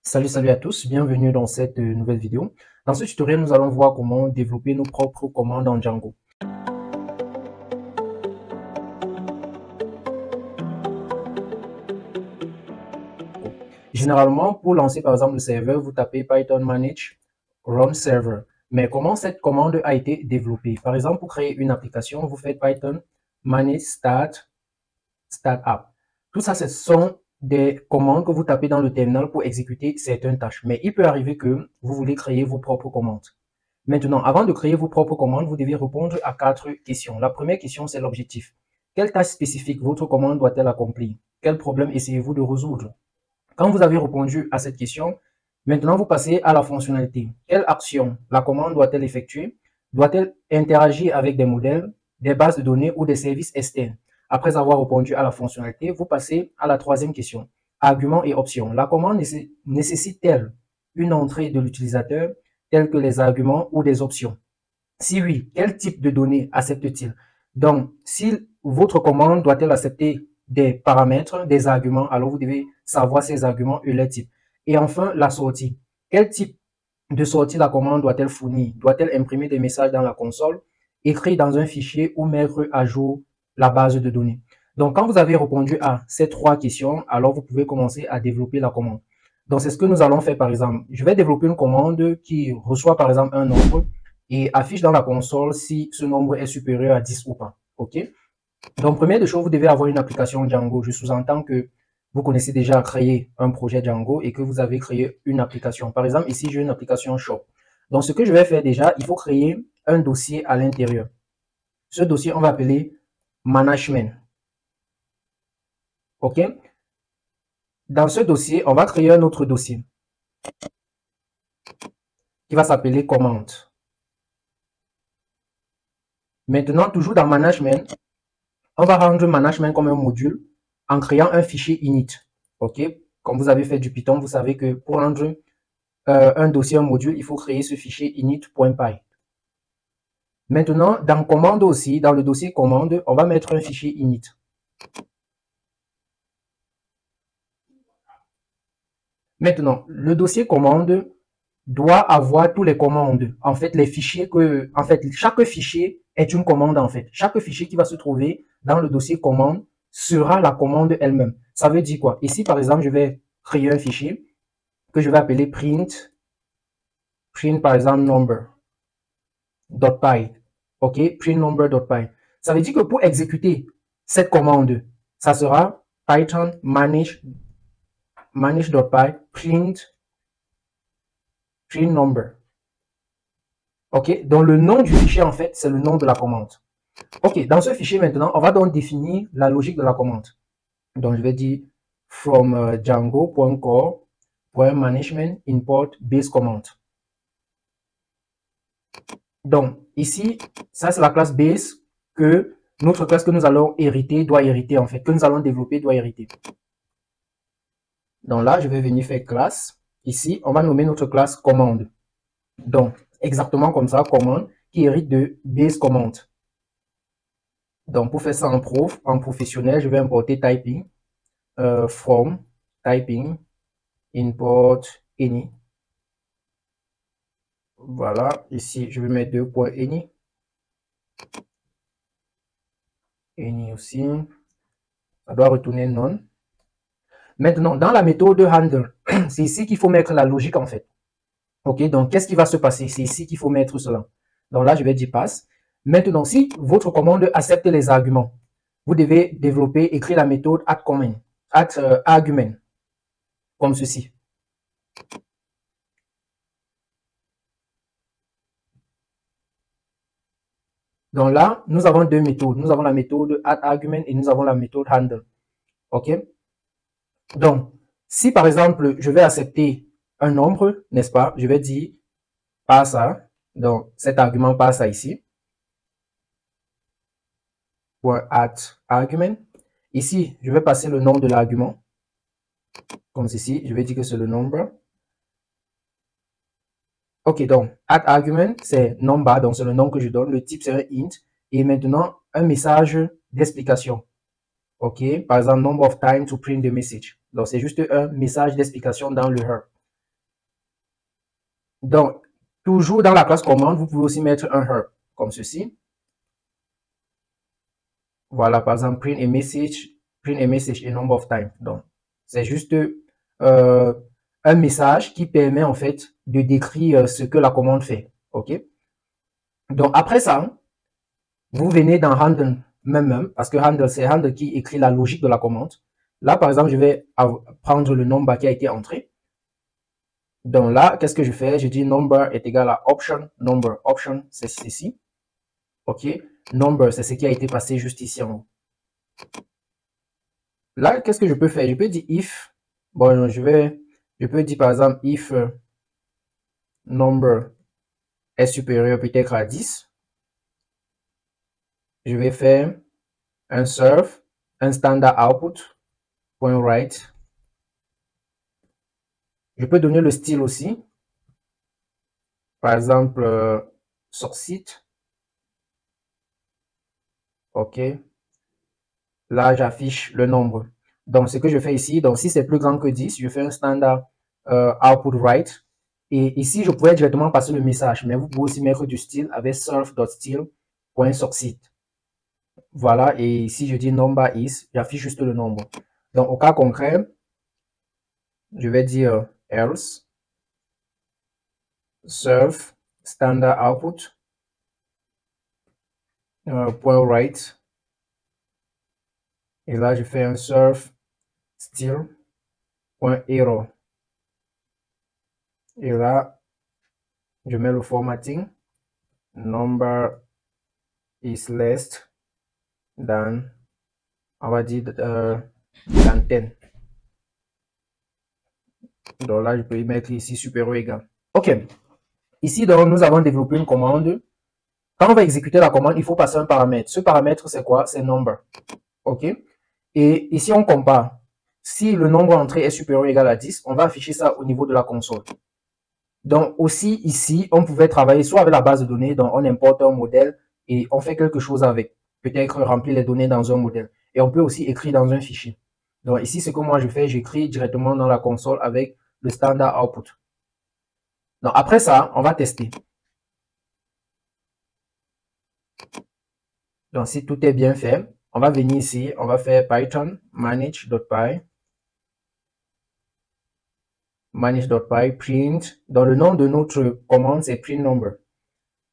Salut à tous, bienvenue dans cette nouvelle vidéo. Dans ce tutoriel, nous allons voir comment développer nos propres commandes en Django. Généralement, pour lancer par exemple le serveur, vous tapez Python manage run server. Mais comment cette commande a été développée? Par exemple, pour créer une application, vous faites Python manage start app. Tout ça, ce sont des commandes que vous tapez dans le terminal pour exécuter certaines tâches. Mais il peut arriver que vous voulez créer vos propres commandes. Maintenant, avant de créer vos propres commandes, vous devez répondre à 4 questions. La première question, c'est l'objectif. Quelle tâche spécifique votre commande doit-elle accomplir? Quel problème essayez-vous de résoudre? Quand vous avez répondu à cette question, maintenant vous passez à la fonctionnalité. Quelle action la commande doit-elle effectuer? Doit-elle interagir avec des modèles, des bases de données ou des services externes? Après avoir répondu à la fonctionnalité, vous passez à la troisième question. Arguments et options. La commande nécessite-t-elle une entrée de l'utilisateur tels que les arguments ou des options? Si oui, quel type de données accepte-t-il? Donc, si votre commande doit-elle accepter des paramètres, des arguments, alors vous devez savoir ces arguments et leur type. Et enfin, la sortie. Quel type de sortie la commande doit-elle fournir? Doit-elle imprimer des messages dans la console, écrire dans un fichier ou mettre à jour la base de données? Donc, quand vous avez répondu à ces 3 questions, alors vous pouvez commencer à développer la commande. Donc, c'est ce que nous allons faire par exemple. Je vais développer une commande qui reçoit par exemple un nombre et affiche dans la console si ce nombre est supérieur à 10 ou pas. OK? Donc, première des choses, vous devez avoir une application Django. Je sous-entends que vous connaissez déjà créer un projet Django et que vous avez créé une application. Par exemple, ici, j'ai une application Shop. Donc, ce que je vais faire déjà, il faut créer un dossier à l'intérieur. Ce dossier, on va appeler Management. OK? Dans ce dossier, on va créer un autre dossier qui va s'appeler Commande. Maintenant, toujours dans Management, on va rendre Management comme un module en créant un fichier init. OK? Comme vous avez fait du Python, vous savez que pour rendre un dossier, un module, il faut créer ce fichier init.py. Maintenant, dans commande aussi, dans le dossier commande, on va mettre un fichier init. Maintenant, le dossier commande doit avoir tous les commandes. En fait, les fichiers chaque fichier est une commande en fait. Chaque fichier qui va se trouver dans le dossier commande sera la commande elle-même. Ça veut dire quoi? Ici, par exemple, je vais créer un fichier que je vais appeler print par exemple number.py. OK, print number.py. Ça veut dire que pour exécuter cette commande, ça sera Python manage.py print number. OK, donc le nom du fichier, en fait, c'est le nom de la commande. OK, dans ce fichier, maintenant, on va donc définir la logique de la commande. Donc, je vais dire from django.core.management import base command. Donc, ici, ça, c'est la classe base que notre classe que nous allons hériter doit hériter, en fait, que nous allons développer doit hériter. Donc là, je vais venir faire classe. Ici, on va nommer notre classe commande. Donc, exactement comme ça, commande qui hérite de base command. Donc, pour faire ça en professionnel, je vais importer typing from typing import any. Voilà, ici, je vais mettre 2.any. Any aussi. Ça doit retourner none. Maintenant, dans la méthode handle, c'est ici qu'il faut mettre la logique en fait. OK, donc qu'est-ce qui va se passer? C'est ici qu'il faut mettre cela. Donc là, je vais dire pass. Maintenant, si votre commande accepte les arguments, vous devez développer, écrire la méthode argument, comme ceci. Donc là, nous avons deux méthodes. Nous avons la méthode addArgument et nous avons la méthode handle. OK? Donc, si par exemple, je vais accepter un nombre, n'est-ce pas? Je vais dire passe à, donc cet argument passe à ici. addArgument. Ici, je vais passer le nom de l'argument. Comme ceci, je vais dire que c'est le nombre. OK, donc addArgument, c'est number, donc c'est le nom que je donne. Le type serait int. Et maintenant, un message d'explication. OK, par exemple, number of time to print the message. Donc, c'est juste un message d'explication dans le her. Donc, toujours dans la classe commande, vous pouvez aussi mettre un herb, comme ceci. Voilà, par exemple, print a message a number of times. Donc, c'est juste un message qui permet en fait de décrire ce que la commande fait. OK? Donc, après ça, vous venez dans handle même, parce que handle, c'est handle qui écrit la logique de la commande. Là, par exemple, je vais prendre le number qui a été entré. Donc là, qu'est-ce que je fais? Je dis number est égal à option number. Option, c'est ceci. OK? Number, c'est ce qui a été passé juste ici en haut. Là, qu'est-ce que je peux faire? Je peux dire if. Bon, je peux dire par exemple if number est supérieur peut-être à 10. Je vais faire un serve, un standard output, point write. Je peux donner le style aussi. Par exemple, source-site. OK. Là, j'affiche le nombre. Donc, ce que je fais ici, donc si c'est plus grand que 10, je fais un standard output write. Et ici, je pourrais directement passer le message, mais vous pouvez aussi mettre du style avec serve.style.source-site. Voilà, et ici, je dis number is, j'affiche juste le nombre. Donc, au cas concret, je vais dire else serve standard output point write. Et là, je fais un serve style.error. Et là, je mets le formatting. Number is less than, on va dire, than 10. Donc là, je peux y mettre ici supérieur ou égal. OK. Ici, donc, nous avons développé une commande. Quand on va exécuter la commande, il faut passer un paramètre. Ce paramètre, c'est quoi? C'est number. OK. Et ici, on compare. Si le nombre entré est supérieur ou égal à 10, on va afficher ça au niveau de la console. Donc aussi ici, on pouvait travailler soit avec la base de données, donc on importe un modèle et on fait quelque chose avec. Peut-être remplir les données dans un modèle. Et on peut aussi écrire dans un fichier. Donc ici, ce que moi je fais, j'écris directement dans la console avec le standard output. Donc après ça, on va tester. Donc si tout est bien fait, on va venir ici, on va faire Python manage.py. Manage.py print. Dans le nom de notre commande, c'est print number.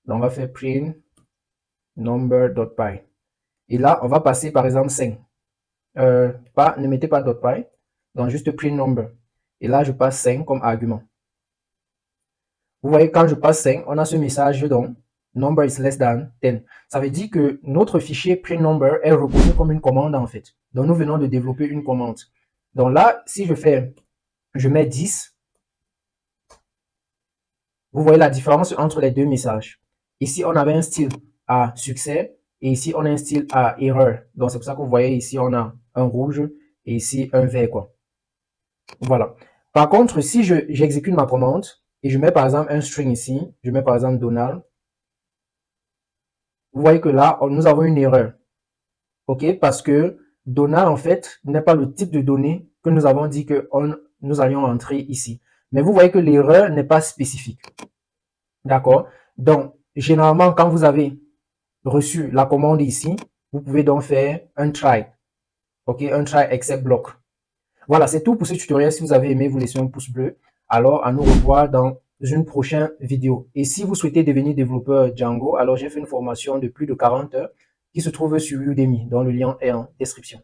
Donc on va faire print number.py. Et là, on va passer par exemple 5. Ne mettez pas .py, donc juste print number. Et là, je passe 5 comme argument. Vous voyez, quand je passe 5, on a ce message donc number is less than 10. Ça veut dire que notre fichier print number est reconnu comme une commande en fait. Donc nous venons de développer une commande. Donc là, si je mets 10, vous voyez la différence entre les deux messages. Ici, on avait un style à succès et ici, on a un style à erreur. Donc, c'est pour ça que vous voyez ici, on a un rouge et ici, un vert, quoi. Voilà. Par contre, si j'exécute ma commande et je mets par exemple un string ici, je mets par exemple Donald, vous voyez que là, nous avons une erreur. OK? Parce que Donald, en fait, n'est pas le type de données que nous avons dit que nous allions entrer ici. Mais vous voyez que l'erreur n'est pas spécifique. D'accord? Donc, généralement, quand vous avez reçu la commande ici, vous pouvez donc faire un try. OK? Un try except block. Voilà, c'est tout pour ce tutoriel. Si vous avez aimé, vous laissez un pouce bleu. Alors, à nous revoir dans une prochaine vidéo. Et si vous souhaitez devenir développeur Django, alors j'ai fait une formation de plus de 40 heures qui se trouve sur Udemy, dont le lien est en description.